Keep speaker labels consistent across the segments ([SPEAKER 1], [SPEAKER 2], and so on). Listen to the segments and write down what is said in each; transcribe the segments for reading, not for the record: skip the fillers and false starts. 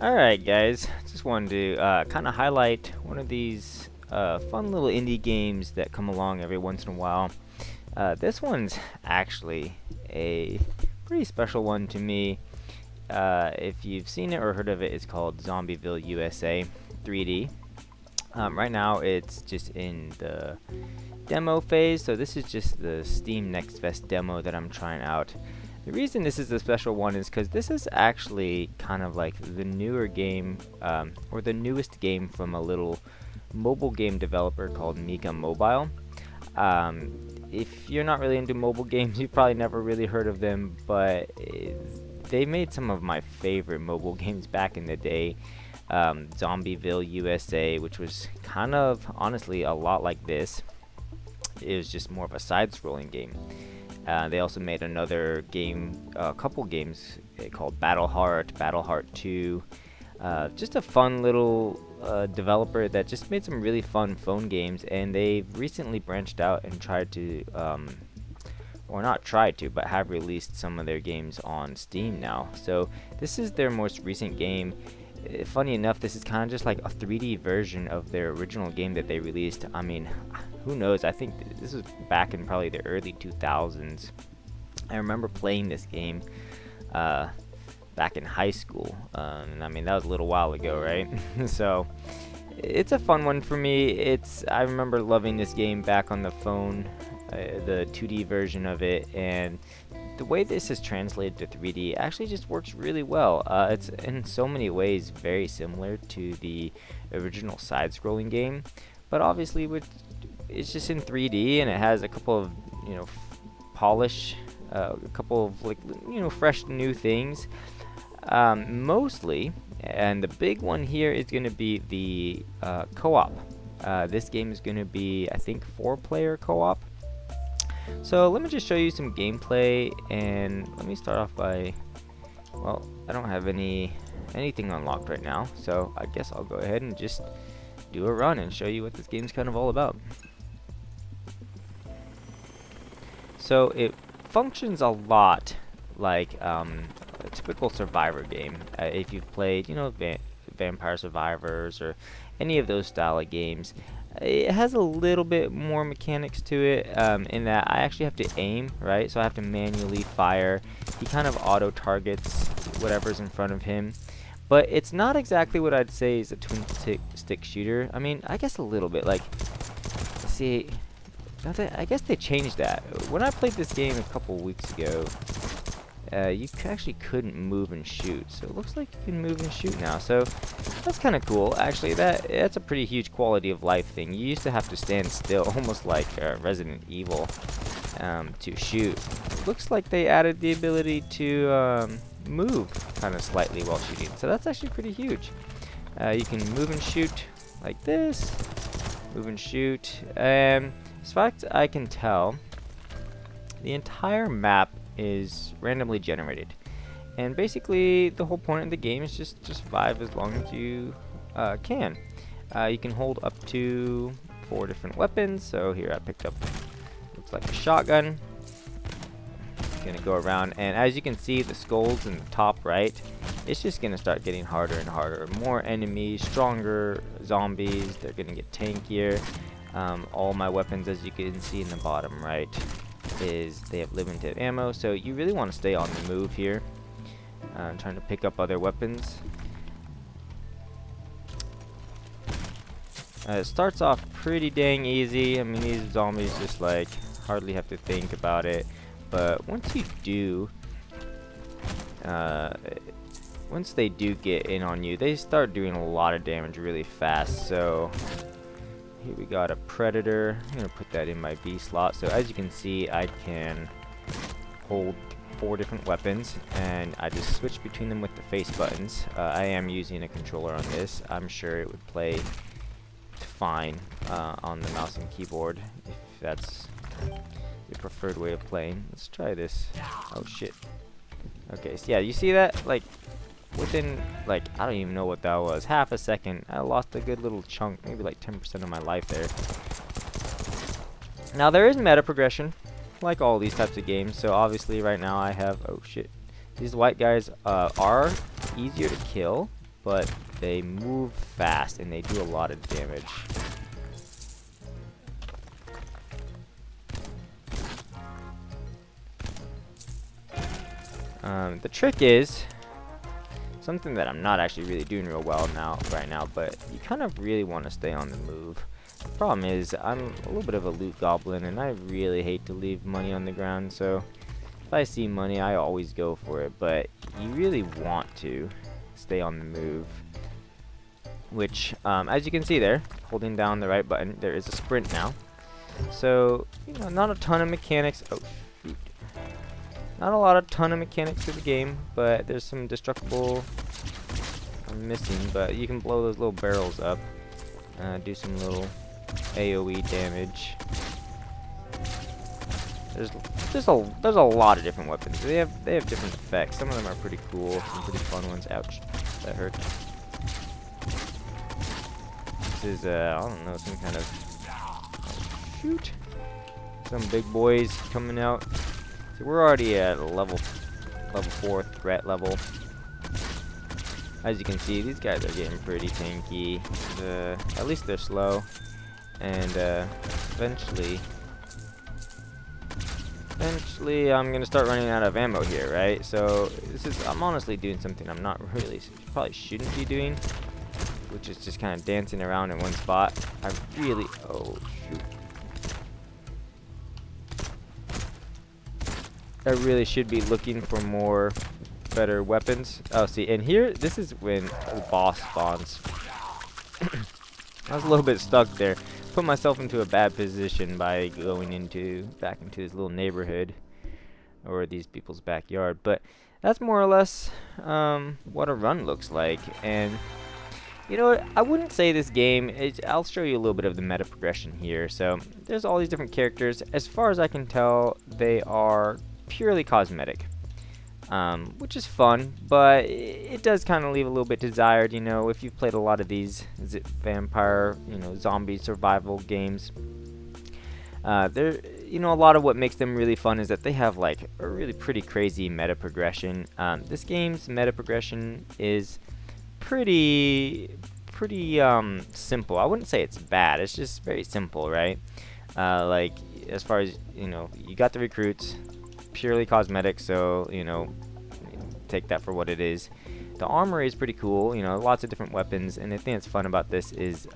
[SPEAKER 1] Alright guys, just wanted to kind of highlight one of these fun little indie games that come along every once in a while. This one's actually a pretty special one to me. If you've seen it or heard of it, it's called Zombieville USA 3D. Right now it's just in the demo phase, so this is just the Steam Next Fest demo that I'm trying out. The reason this is a special one is because this is actually kind of like the newer game, or the newest game from a little mobile game developer called Mika Mobile. If you're not really into mobile games, you've probably never really heard of them, but they made some of my favorite mobile games back in the day. Zombieville USA, which was kind of, honestly, a lot like this. It was just more of a side-scrolling game. They also made another game, a couple games called Battleheart 2. Just a fun little developer that just made some really fun phone games, and they've recently branched out and tried to, or not tried to, but have released some of their games on Steam now. So this is their most recent game. Funny enough, this is kind of just like a 3D version of their original game that they released. I mean, who knows? I think this was back in probably the early 2000s. I remember playing this game back in high school, and I mean that was a little while ago, right? So it's a fun one for me. I remember loving this game back on the phone, the 2D version of it, and the way this is translated to 3D actually just works really well. It's in so many ways very similar to the original side-scrolling game, but obviously it's just in 3D, and it has a couple of polish, a couple of fresh new things, mostly. And the big one here is going to be the co-op. This game is going to be, I think, 4-player co-op. So let me just show you some gameplay, and let me start off by, well, I don't have anything unlocked right now, so I guess I'll go ahead and just do a run and show you what this game's kind of all about. So it functions a lot like a typical Survivor game. If you've played, Vampire Survivors or any of those style of games. It has a little bit more mechanics to it, in that I actually have to aim, right? So I have to manually fire. He kind of auto-targets whatever's in front of him. But it's not exactly what I'd say is a twin-stick shooter. I mean, I guess a little bit. Like, see, I guess they changed that. When I played this game a couple weeks ago, you actually couldn't move and shoot, so it looks like you can move and shoot now, so that's kind of cool. Actually, that's a pretty huge quality of life thing. You used to have to stand still, almost like Resident Evil, to shoot. Looks like they added the ability to move kind of slightly while shooting, so that's actually pretty huge. You can move and shoot like this, move and shoot, and as far as I can tell, the entire map is randomly generated, and basically the whole point of the game is just survive as long as you can. You can hold up to 4 different weapons. So here I picked up, looks like a shotgun. Gonna go around, and as you can see, the skulls in the top right, it's just gonna start getting harder and harder. More enemies, stronger zombies, they're gonna get tankier. All my weapons, as you can see in the bottom right, is they have limited ammo, so you really want to stay on the move here. I'm trying to pick up other weapons. It starts off pretty dang easy. I mean, these zombies just like hardly have to think about it, but once you do, once they do get in on you, they start doing a lot of damage really fast. So here we got a Predator. I'm going to put that in my B slot. So as you can see, I can hold 4 different weapons, and I just switch between them with the face buttons. I am using a controller on this. I'm sure it would play fine on the mouse and keyboard if that's your preferred way of playing. Let's try this. Oh shit. Okay, so yeah, you see that? Like, within, like, I don't even know what that was, half a second, I lost a good little chunk, maybe like 10% of my life there. Now, there is meta progression, like all these types of games, so obviously right now I have, oh shit, these white guys are easier to kill, but they move fast and they do a lot of damage. The trick is something that I'm not actually really doing real well right now, but you kind of really want to stay on the move. The problem is I'm a little bit of a loot goblin, and I really hate to leave money on the ground, so if I see money, I always go for it, but you really want to stay on the move, which, as you can see there, holding down the right button, there is a sprint now. So, you know, not a ton of mechanics. Oh, shoot. Not a lot of ton of mechanics to the game, but there's some destructible I'm missing, but you can blow those little barrels up, do some little AoE damage. There's a lot of different weapons. They have different effects. Some of them are pretty cool, some pretty fun ones. Ouch, that hurt. This is I don't know, some kind of shoot. Some big boys coming out. So we're already at level 4 threat level. As you can see, these guys are getting pretty tanky. At least they're slow, and eventually I'm gonna start running out of ammo here, right? So I'm honestly doing something I'm not really, probably shouldn't be doing, which is just kind of dancing around in one spot. Oh shoot. I really should be looking for better weapons. Oh, see, and here, this is when the boss spawns. I was a little bit stuck there. Put myself into a bad position by going back into this little neighborhood, or these people's backyard. But that's more or less what a run looks like. And you know what? I wouldn't say this game. I'll show you a little bit of the meta progression here. So there's all these different characters. As far as I can tell, they are purely cosmetic, which is fun, but it does kind of leave a little bit desired. You know, if you've played a lot of these vampire, zombie survival games, you know, a lot of what makes them really fun is that they have like a really pretty crazy meta progression. This game's meta progression is pretty simple. I wouldn't say it's bad. It's just very simple, right? Like, as far as, you got the recruits, purely cosmetic, so, take that for what it is. The armor is pretty cool, lots of different weapons, and the thing that's fun about this is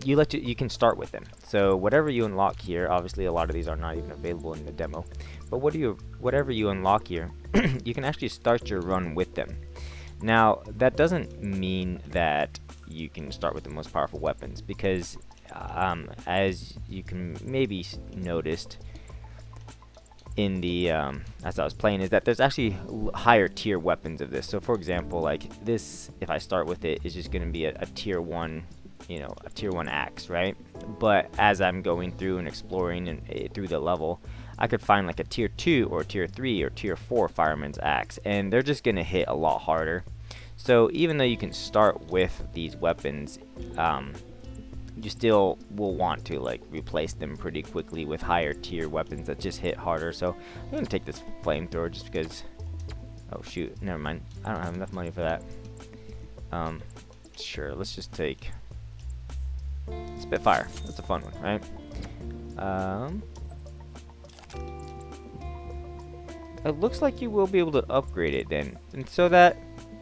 [SPEAKER 1] you can start with them. So whatever you unlock here, obviously a lot of these are not even available in the demo, but whatever you unlock here, you can actually start your run with them. Now, that doesn't mean that you can start with the most powerful weapons, because as you can maybe noticed in the as I was playing, is that there's actually higher tier weapons of this. So for example, like this, if I start with it, is just going to be a tier 1, a tier 1 axe, right? But as I'm going through and exploring and through the level, I could find like a tier 2 or tier 3 or tier 4 fireman's axe, and they're just going to hit a lot harder. So even though you can start with these weapons, you still will want to like replace them pretty quickly with higher tier weapons that just hit harder. So I'm gonna take this flamethrower just because. Oh shoot, never mind. I don't have enough money for that. Sure, let's just take Spitfire. That's a fun one, right? It looks like you will be able to upgrade it then, and so that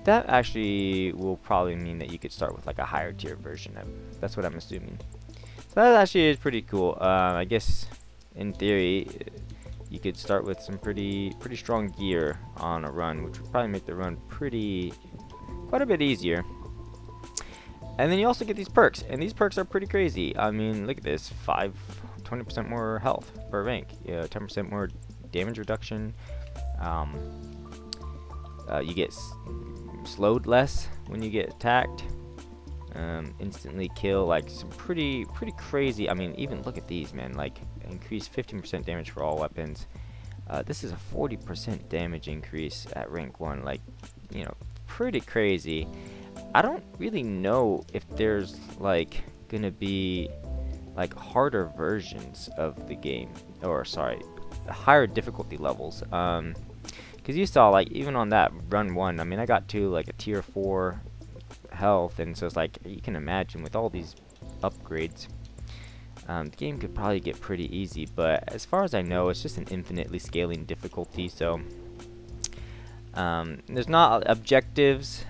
[SPEAKER 1] actually will probably mean that you could start with like a higher tier version of it. That's what I'm assuming. So that actually is pretty cool. I guess in theory you could start with some pretty strong gear on a run, which would probably make the run quite a bit easier. And then you also get these perks, and these perks are pretty crazy. I mean, look at this: 20% more health per rank, 10% more damage reduction. You get slowed less when you get attacked. Instantly kill, like some pretty crazy. I mean, even look at these, man. Like, increase 15% damage for all weapons. This is a 40% damage increase at rank 1. Like, pretty crazy. I don't really know if there's like gonna be like harder versions of the game, or sorry, higher difficulty levels. Because you saw, like, even on that run 1, I mean, I got to, like, a tier 4 health, and so it's like, you can imagine with all these upgrades, the game could probably get pretty easy, but as far as I know, it's just an infinitely scaling difficulty, so there's not objectives,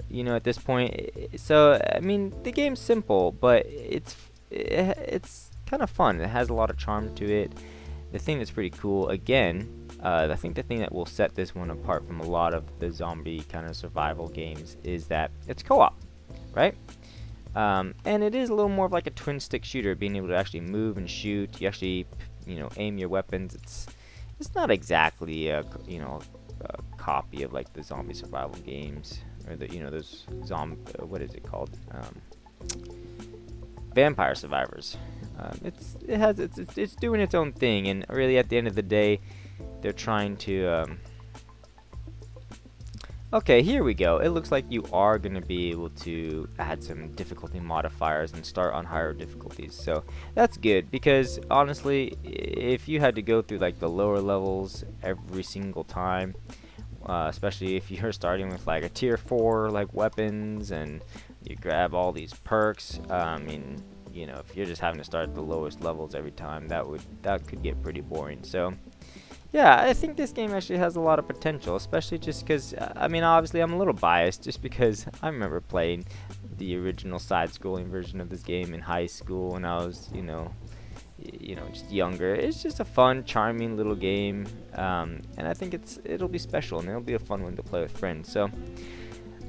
[SPEAKER 1] you know, at this point. So I mean, the game's simple, but it's kind of fun. It has a lot of charm to it. The thing that's pretty cool, again, I think the thing that will set this one apart from a lot of the zombie kind of survival games is that it's co-op, right? And it is a little more of like a twin stick shooter, being able to actually move and shoot. You actually, you know, aim your weapons. It's not exactly a, you know, a copy of like the zombie survival games, or the, you know, those what is it called, Vampire Survivors. It's doing its own thing, and really at the end of the day, they're trying to okay, here we go. It looks like you are going to be able to add some difficulty modifiers and start on higher difficulties. So that's good, because honestly, if you had to go through like the lower levels every single time, especially if you're starting with like a tier 4 like weapons and you grab all these perks, I mean, you know, if you're just having to start at the lowest levels every time, that could get pretty boring. So yeah, I think this game actually has a lot of potential, especially just because, I mean, obviously I'm a little biased just because I remember playing the original side-scrolling version of this game in high school when I was, you know, just younger. It's just a fun, charming little game, and I think it'll be special, and it'll be a fun one to play with friends. So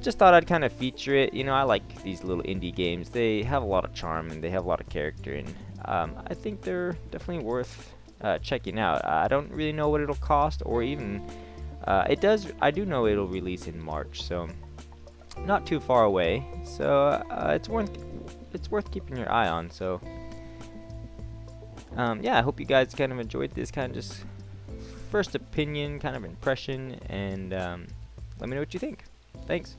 [SPEAKER 1] just thought I'd kind of feature it. You know, I like these little indie games. They have a lot of charm, and they have a lot of character, and I think they're definitely worth checking out. I don't really know what it'll cost, or even I do know it'll release in March, so not too far away. So it's worth keeping your eye on. So yeah, I hope you guys kind of enjoyed this kind of just first opinion kind of impression, and let me know what you think. Thanks.